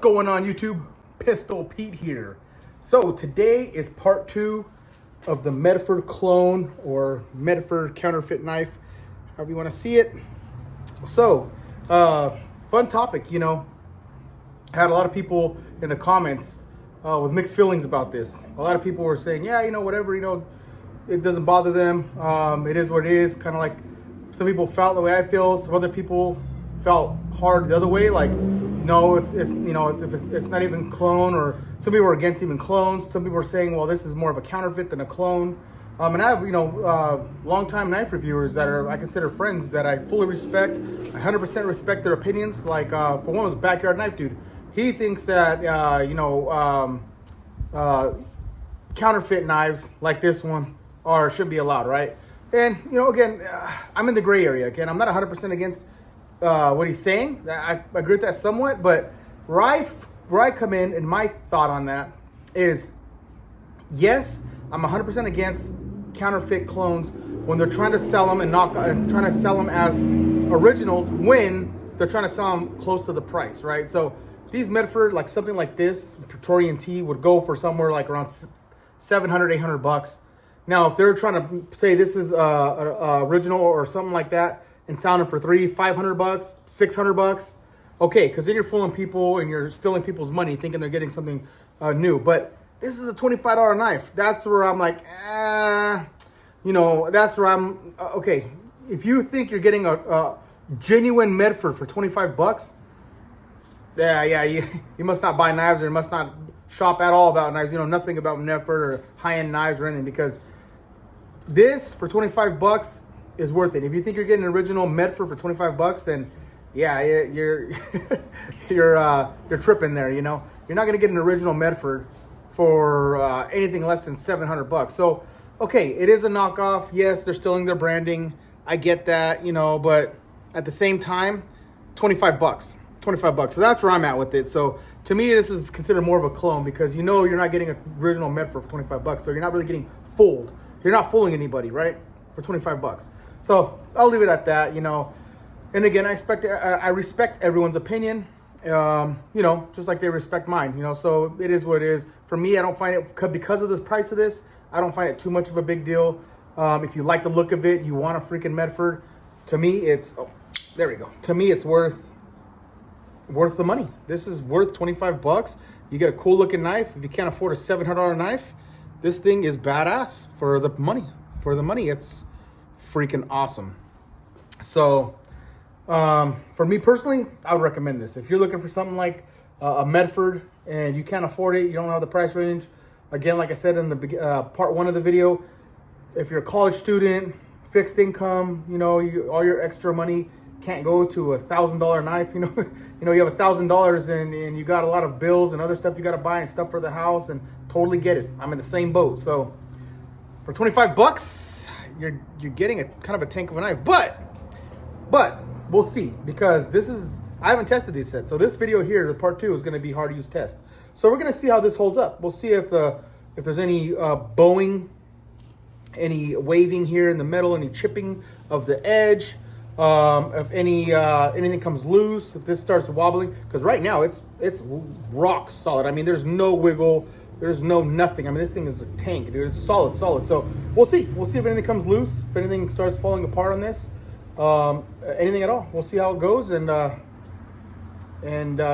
going on YouTube? Pistol Pete here. So today is part 2 of the Medford clone or Medford counterfeit knife, however you want to see it. So fun topic, you know. I had a lot of people in the comments with mixed feelings about this. A lot of people were saying, yeah, you know, whatever, you know, it doesn't bother them. It is what it is. Kind of like some people felt the way I feel. Some other people felt hard the other way, like, no, it's you know, it's not even clone, or some people are against even clones. Some people are saying, well, this is more of a counterfeit than a clone. And I have, you know, long-time knife reviewers that I consider friends that I fully respect. I 100% respect their opinions. Like, for one was Backyard Knife Dude. He thinks that, you know, counterfeit knives like this one should be allowed, right? And, you know, again, I'm in the gray area. Again, I'm not 100% against what he's saying. I agree with that somewhat, but where I come in, and my thought on that is, yes, I'm 100% against counterfeit clones when they're trying to sell them and trying to sell them as originals when they're trying to sell them close to the price, right? So these Medford, like something like this, Praetorian T, would go for somewhere like around 700, 800 bucks. Now, if they're trying to say this is original or something like that, and selling for $500 bucks, $600 okay, because then you're fooling people and you're stealing people's money thinking they're getting something new. But this is a $25 knife. That's where I'm like, you know, that's where I'm, okay, if you think you're getting a genuine Medford for 25 bucks, yeah, you must not buy knives, or you must not shop at all about knives, you know, nothing about Medford or high-end knives or anything, because this for 25 bucks is worth it. If you think you're getting an original Medford for 25 bucks, then yeah, you're you're tripping there, you know. You're not going to get an original Medford for anything less than 700 bucks. So, okay, it is a knockoff. Yes, they're stealing their branding. I get that, you know, but at the same time, 25 bucks. 25 bucks. So that's where I'm at with it. So to me, this is considered more of a clone, because you know you're not getting an original Medford for 25 bucks. So you're not really getting fooled. You're not fooling anybody, right? For 25 bucks. So I'll leave it at that, you know. And again, I respect everyone's opinion, you know, just like they respect mine, you know. So it is what it is. For me, I don't find it, because of the price of this, I don't find it too much of a big deal. If you like the look of it, you want a freaking Medford, to me, it's, oh, there we go. To me, it's worth the money. This is worth 25 bucks. You get a cool looking knife. If you can't afford a $700 knife, this thing is badass for the money. For the money, it's freaking awesome. So for me personally, I would recommend this. If you're looking for something like a Medford and you can't afford it, you don't have the price range, again, like I said in the part 1 of the video, if you're a college student, fixed income, you know, all your extra money can't go to $1,000 knife, you know. You have $1,000 and you got a lot of bills and other stuff you got to buy and stuff for the house, and totally get it. I'm in the same boat. So for 25 bucks, you're getting a kind of a tank of a knife, but we'll see, because I haven't tested these yet. So this video here, the part 2, is going to be hard to use test. So we're going to see how this holds up. We'll see if there's any bowing, any waving here in the middle, any chipping of the edge, if anything comes loose, if this starts wobbling, because right now it's rock solid. I mean, there's no wiggle. There's no nothing. I mean, this thing is a tank, dude. It's solid. So we'll see if anything comes loose, if anything starts falling apart on this, anything at all. We'll see how it goes, and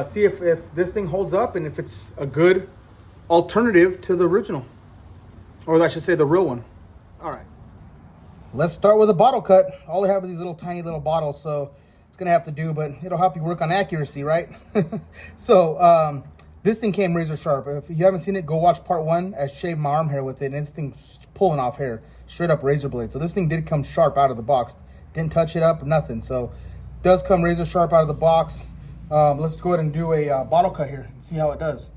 see if this thing holds up, and if it's a good alternative to the original, or I should say the real one. All right. Let's start with a bottle cut. All I have is these little tiny little bottles, so it's gonna have to do, but it'll help you work on accuracy, right? So this thing came razor sharp. If you haven't seen it, go watch part 1. I shaved my arm hair with it, and this thing's pulling off hair, straight up razor blade. So this thing did come sharp out of the box. Didn't touch it up, nothing. So it does come razor sharp out of the box. Let's go ahead and do a bottle cut here and see how it does.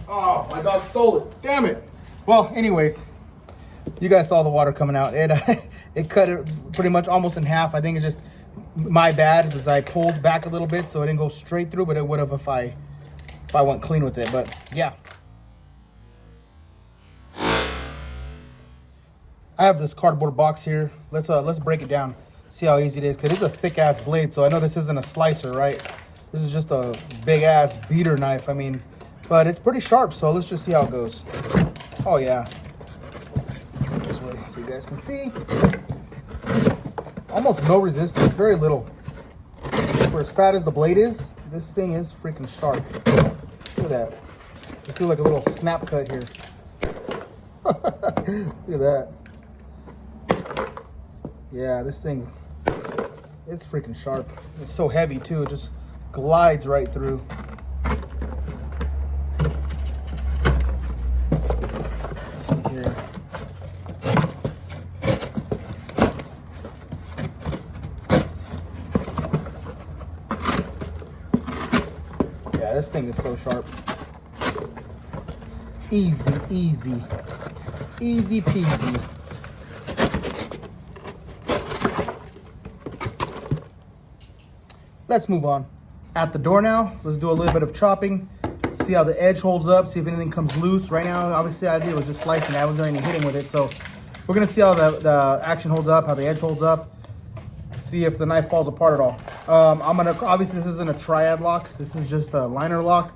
Oh, my dog stole it. Damn it. Well, anyways, you guys saw the water coming out. It cut it pretty much almost in half. I think it's just my bad, because I pulled back a little bit, so it didn't go straight through, but it would have if I went clean with it. But yeah, I have this cardboard box here. Let's break it down. See how easy it is? Because it's a thick ass blade, so I know this isn't a slicer, right? This is just a big ass beater knife. I mean, but it's pretty sharp, so let's just see how it goes. Oh yeah. This way, so you guys can see. Almost no resistance, very little. For as fat as the blade is, this thing is freaking sharp. Look at that. Let's do like a little snap cut here. Look at that. Yeah, this thing, it's freaking sharp. It's so heavy too, it just glides right through. Here. Yeah, this thing is so sharp. Easy, easy. Easy peasy. Let's move on. At the door now, let's do a little bit of chopping. See how the edge holds up, see if anything comes loose. Right now, obviously, the idea was just slicing. I wasn't doing any hitting with it. So we're gonna see how the action holds up, how the edge holds up. See if the knife falls apart at all. Obviously, this isn't a triad lock. This is just a liner lock.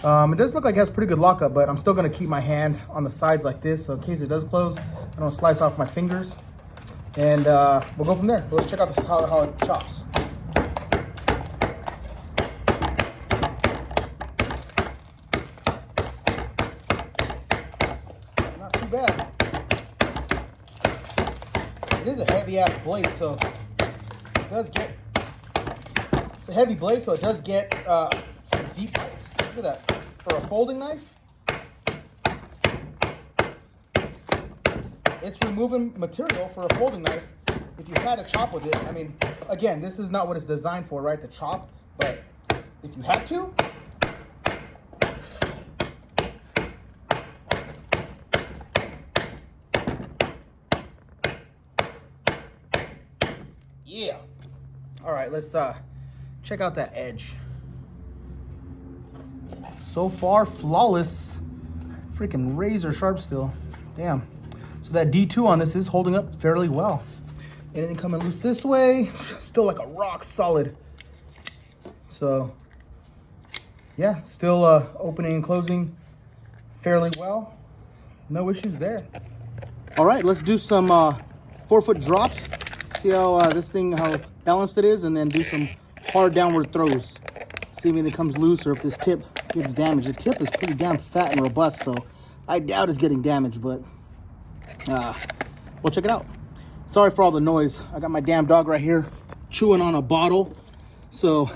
It does look like it has pretty good lockup, but I'm still gonna keep my hand on the sides like this. So in case it does close, I don't slice off my fingers. And we'll go from there. Let's check out this, how it chops. Bad. It is a heavy ass blade, so it does get, it's a heavy blade, so it does get some deep bites. Look at that. For a folding knife, it's removing material for a folding knife. If you had to chop with it, I mean, again, this is not what it's designed for, right? To chop, but if you had to, yeah. All right, let's check out that edge. So far, flawless. Freaking razor sharp still. Damn. So that D2 on this is holding up fairly well. Anything coming loose this way, still like a rock solid. So, yeah, still opening and closing fairly well. No issues there. All right, let's do some 4-foot drops. See how this thing, how balanced it is, and then do some hard downward throws. See if anything comes loose or if this tip gets damaged. The tip is pretty damn fat and robust, so I doubt it's getting damaged, but we'll check it out. Sorry for all the noise. I got my damn dog right here chewing on a bottle, so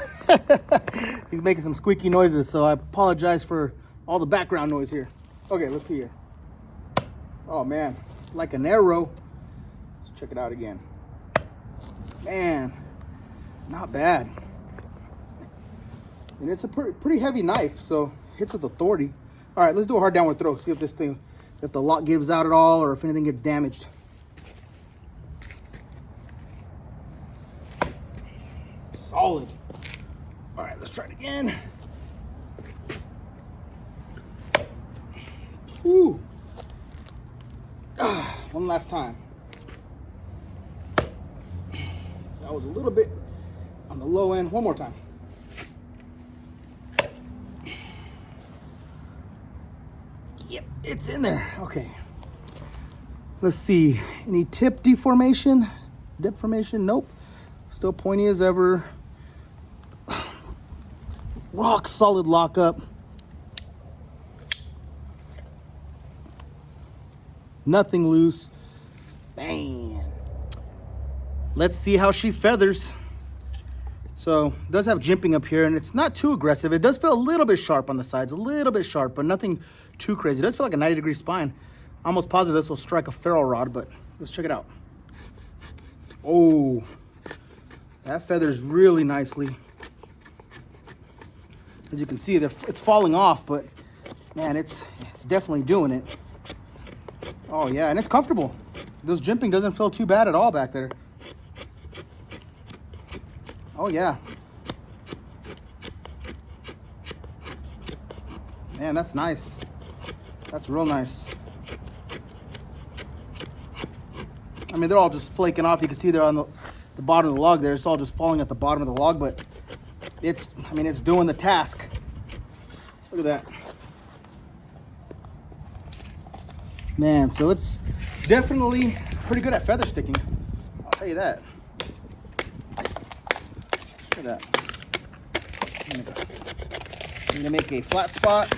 he's making some squeaky noises, so I apologize for all the background noise here. Okay, let's see here. Oh man, like an arrow. Let's check it out again. Man, not bad. And it's a pretty heavy knife, so hits with authority. All right, let's do a hard downward throw. See if this thing, if the lock gives out at all or if anything gets damaged. Solid. All right, let's try it again. Woo. One last time. That was a little bit on the low end. One more time. Yep, it's in there. Okay. Let's see. Any tip deformation? Deformation? Nope. Still pointy as ever. Rock solid lockup. Nothing loose. Man. Let's see how she feathers. So it does have jimping up here, and it's not too aggressive. It does feel a little bit sharp on the sides, a little bit sharp, but nothing too crazy. It does feel like a 90-degree spine. Almost positive this will strike a ferro rod, but let's check it out. Oh, that feathers really nicely. As you can see, it's falling off, but man, it's definitely doing it. Oh yeah, and it's comfortable. Those jimping doesn't feel too bad at all back there. Oh yeah. Man, that's nice. That's real nice. I mean, they're all just flaking off. You can see they're on the bottom of the log there. It's all just falling at the bottom of the log, but it's, I mean, it's doing the task. Look at that. Man, so it's definitely pretty good at feather sticking. I'll tell you that. Look at that. I'm gonna make a flat spot.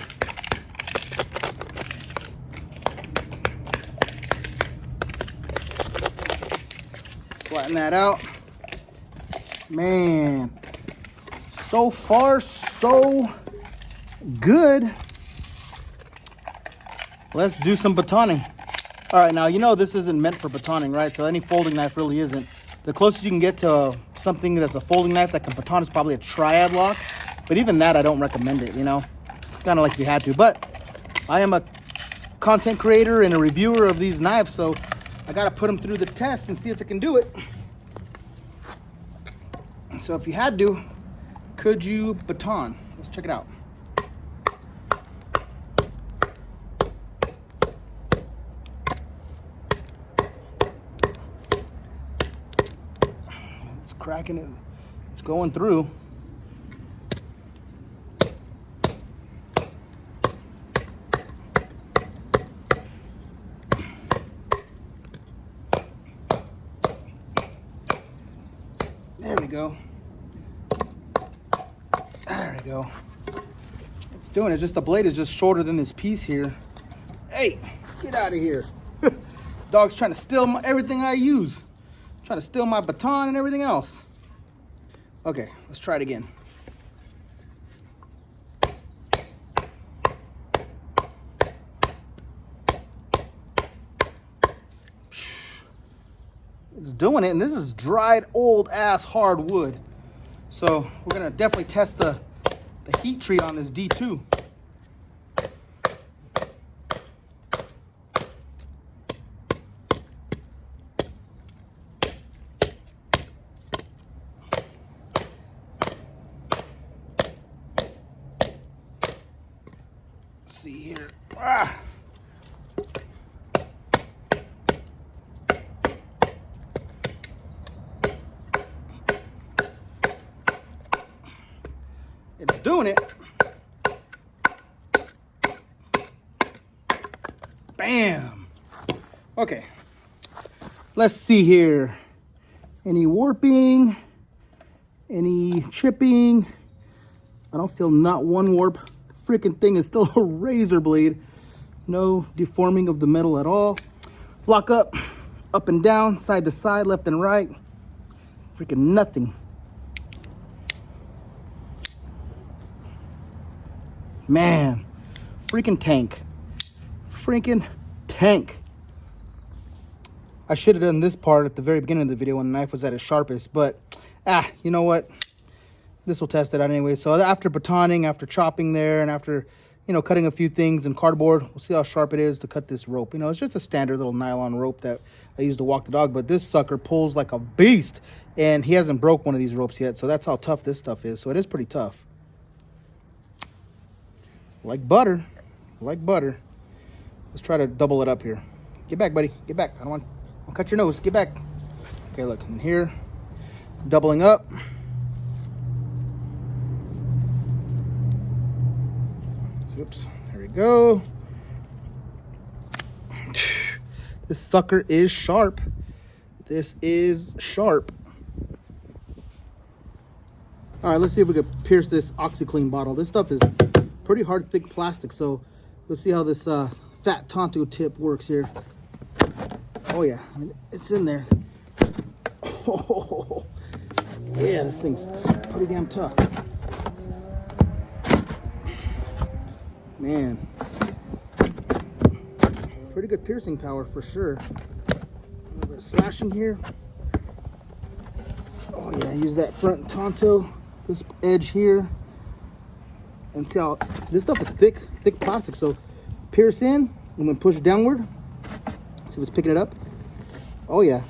Flatten that out. Man, so far so good. Let's do some batoning. All right, now you know this isn't meant for batoning, right? So any folding knife really isn't. The closest you can get to something that's a folding knife that can baton is probably a triad lock. But even that, I don't recommend it, you know? It's kind of like you had to. But I am a content creator and a reviewer of these knives, so I got to put them through the test and see if it can do it. So if you had to, could you baton? Let's check it out. It's cracking it. It's going through. There we go. There we go. It's doing it. Just the blade is just shorter than this piece here. Hey, get out of here. Dog's trying to steal everything I use. Trying to steal my baton and everything else. Okay, let's try it again. It's doing it, and this is dried old ass hardwood. So we're gonna definitely test the heat treat on this D2. Let's see here. Ah. It's doing it. Bam. Okay. Let's see here. Any warping? Any chipping? I don't feel not one warp. Freaking thing is still a razor blade. No deforming of the metal at all. Lock up and down, side to side, left and right. Freaking nothing. Man, freaking tank. Freaking tank. I should have done this part at the very beginning of the video when the knife was at its sharpest, but you know what? This will test it out anyway. So after batoning, after chopping there, and after, you know, cutting a few things in cardboard, we'll see how sharp it is to cut this rope. You know, it's just a standard little nylon rope that I use to walk the dog, but this sucker pulls like a beast, and he hasn't broke one of these ropes yet, so that's how tough this stuff is. So it is pretty tough. Like butter. Like butter. Let's try to double it up here. Get back, buddy. Get back. I don't want to cut your nose. Get back. Okay, look. In here, doubling up. Oops. There we go. This sucker is sharp. This is sharp. All right, let's see if we can pierce this OxyClean bottle. This stuff is pretty hard, thick plastic. So let's see how this fat Tonto tip works here. Oh yeah, I mean, it's in there. Oh yeah, this thing's pretty damn tough. Man, pretty good piercing power for sure. A little bit of slashing here. Oh yeah, use that front Tonto, this edge here. And see how this stuff is thick plastic. So pierce in and then push downward. See if it's picking it up. Oh yeah,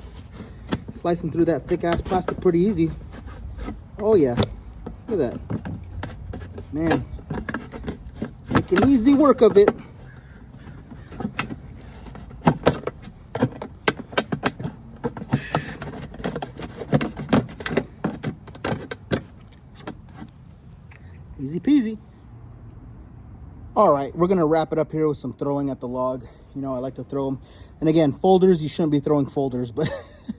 slicing through that thick ass plastic pretty easy. Oh yeah, look at that, man. Making easy work of it. Easy peasy. All right, we're gonna wrap it up here with some throwing at the log. You know, I like to throw them. And again, folders, you shouldn't be throwing folders, but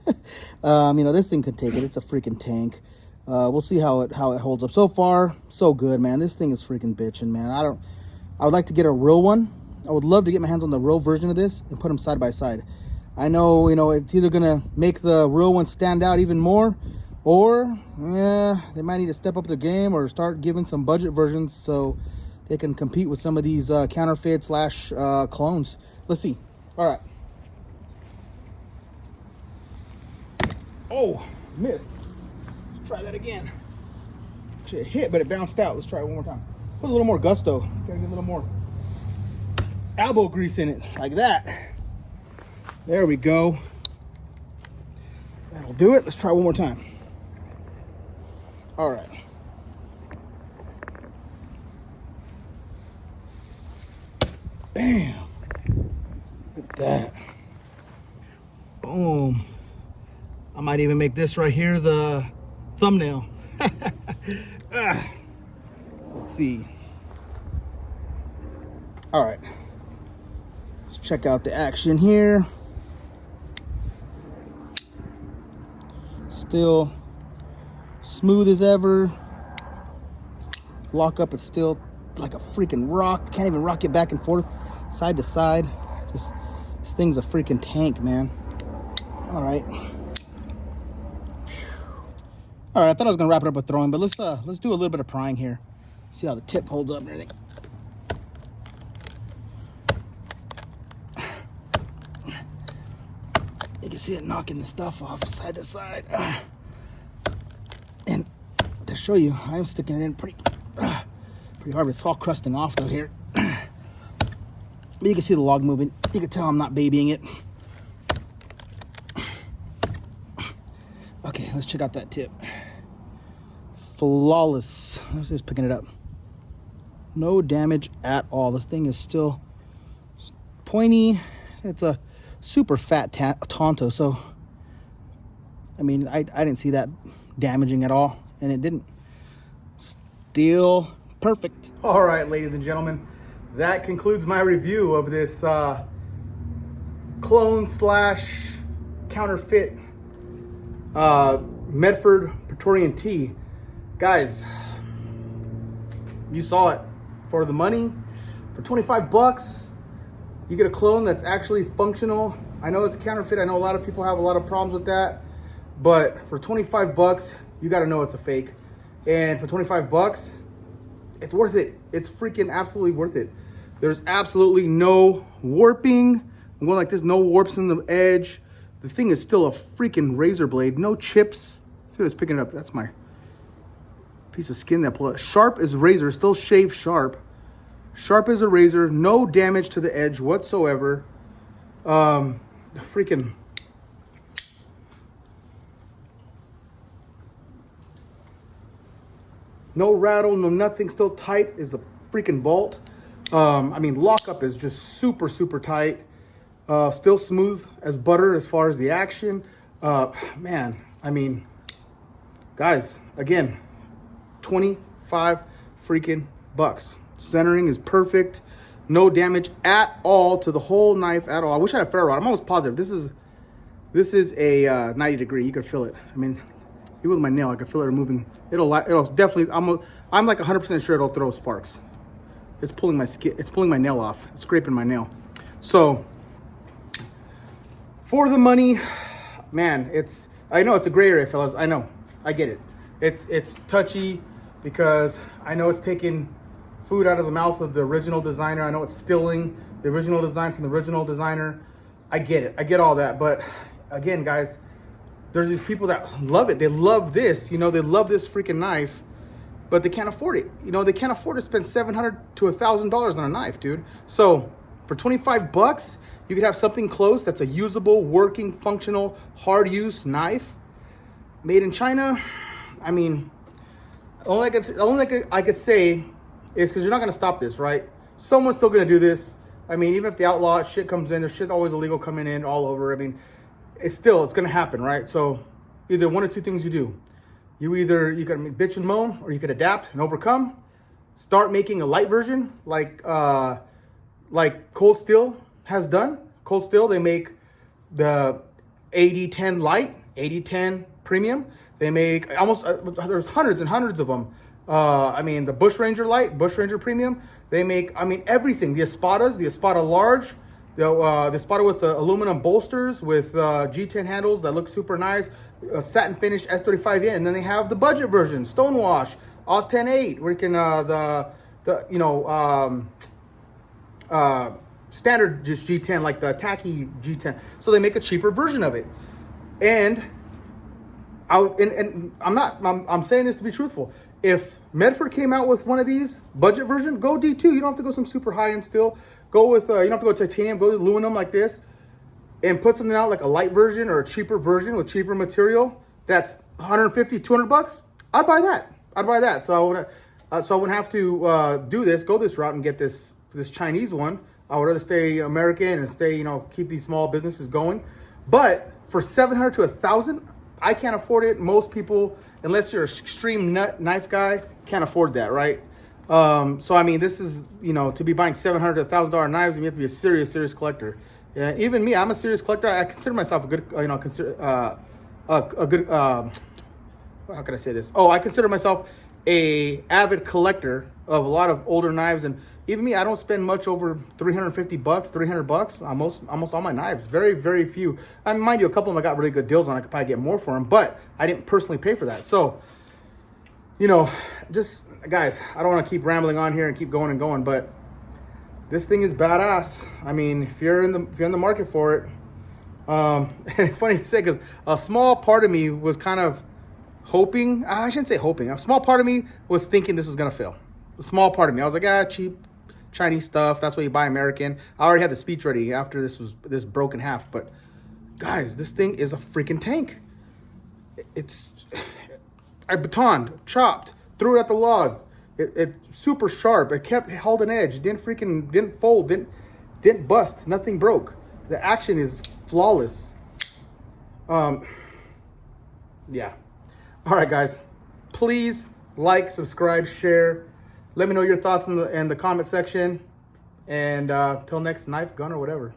you know, this thing could take it. It's a freaking tank. We'll see how it holds up. So far, so good, man. This thing is freaking bitching, man. I would like to get a real one. I would love to get my hands on the real version of this and put them side by side. I know, you know, it's either gonna make the real one stand out even more, or yeah, they might need to step up their game or start giving some budget versions so they can compete with some of these counterfeit slash clones. Let's see. All right. Oh, missed. Let's try that again. Actually, it hit, but it bounced out. Let's try it one more time. Put a little more gusto. Gotta get a little more elbow grease in it, like that. There we go. That'll do it. Let's try one more time. All right. Bam. Look at that. Boom. I might even make this right here the thumbnail. Let's see. All right. Let's check out the action here. Still smooth as ever. Lock up is still like a freaking rock. Can't even rock it back and forth, side to side. This thing's a freaking tank, man. All right. All right, I thought I was gonna wrap it up with throwing, but let's do a little bit of prying here. See how the tip holds up and everything. You can see it knocking the stuff off side to side. And to show you, I am sticking it in pretty hard. It's all crusting off though here. But you can see the log moving. You can tell I'm not babying it. Okay, let's check out that tip. Flawless. Let's just picking it up. No damage at all. This thing is still pointy. It's a super fat Tonto, so I mean, I didn't see that damaging at all, and it didn't. Still perfect. All right, ladies and gentlemen, that concludes my review of this clone slash counterfeit Medford Praetorian T. Guys, you saw it. For the money, for 25 bucks, you get a clone that's actually functional. I know it's counterfeit. I know a lot of people have a lot of problems with that, but for 25 bucks, you got to know it's a fake. And for 25 bucks, it's worth it. It's freaking absolutely worth it. There's absolutely no warping. I'm going like this, no warps in the edge. The thing is still a freaking razor blade. No chips. See what it's picking it up. That's my piece of skin that pulled out. Sharp as razor, still shaved sharp. Sharp as a razor, no damage to the edge whatsoever. Freaking no rattle, no nothing, still tight as a freaking vault. I mean, lockup is just super, super tight. Still smooth as butter as far as the action. Man, I mean, guys, again, 25 freaking bucks. Centering is perfect. No damage at all to the whole knife at all. I wish I had a ferro rod. I'm almost positive. This is a 90 degree. You could feel it. I mean, even with my nail, I could feel it moving. It'll definitely, I'm like 100% sure it'll throw sparks. It's pulling my skin. It's pulling my nail off. It's scraping my nail. So for the money, man, I know it's a gray area, fellas. I know. I get it. It's touchy because I know it's taking food out of the mouth of the original designer. I know it's stealing the original design from the original designer. I get it. I get all that. But again, guys, there's these people that love it. They love this, you know, they love this freaking knife, but they can't afford it. You know, they can't afford to spend $700 to $1,000 on a knife, dude. So for 25 bucks, you could have something close that's a usable, working, functional, hard use knife made in China. I mean, only I could say is because you're not going to stop this, right? Someone's still going to do this. I mean, even if the outlaw shit comes in, there's shit always illegal coming in all over. I mean, it's going to happen, right? So either one or two things you do. You can bitch and moan, or you could adapt and overcome, start making a light version like Cold Steel has done. Cold Steel, they make the 8010 light, 8010 premium. They make almost there's hundreds and hundreds of them. I mean, the Bush Ranger light, Bush Ranger premium. They make, I mean, everything. The Espada large, the Espada with the aluminum bolsters with G10 handles that look super nice, satin finished S35 in, and then they have the budget version, Stonewash, OS 10.8, where you can standard just G10, like the tacky G10. So they make a cheaper version of it, and I'm saying this to be truthful. If Medford came out with one of these budget version, go D2. You don't have to go some super high end steel. Go with you don't have to go titanium. Go aluminum like this, and put something out like a light version or a cheaper version with cheaper material. That's 150, 200 bucks. I'd buy that. So I wouldn't have to do this. Go this route and get this Chinese one. I would rather stay American and stay, keep these small businesses going. But for 700 to 1,000, I can't afford it. Most people, unless you're an extreme knife guy, can't afford that, right? So I mean, this is, to be buying $700 to $1,000 knives, you have to be a serious collector. Even me, I'm a serious collector. I consider myself a good, how can I say this? Oh, I consider myself a avid collector of a lot of older knives, and even me, I don't spend much over $350 almost all my knives. Very few. Mind you, a couple of them I got really good deals on. I could probably get more for them, but I didn't personally pay for that. So, just guys, I don't want to keep rambling on here and keep going and going, but this thing is badass. I mean, if you're in the market for it, and it's funny to say because a small part of me was kind of hoping. I shouldn't say hoping. A small part of me was thinking this was gonna fail. A small part of me, I was like, cheap Chinese stuff. That's why you buy American. I already had the speech ready after this broke in half. But guys, this thing is a freaking tank. I batoned, chopped, threw it at the log. It super sharp. It held an edge. It didn't fold. Didn't bust. Nothing broke. The action is flawless. Yeah. All right, guys. Please like, subscribe, share. Let me know your thoughts in the comment section. And till next knife, gun, or whatever.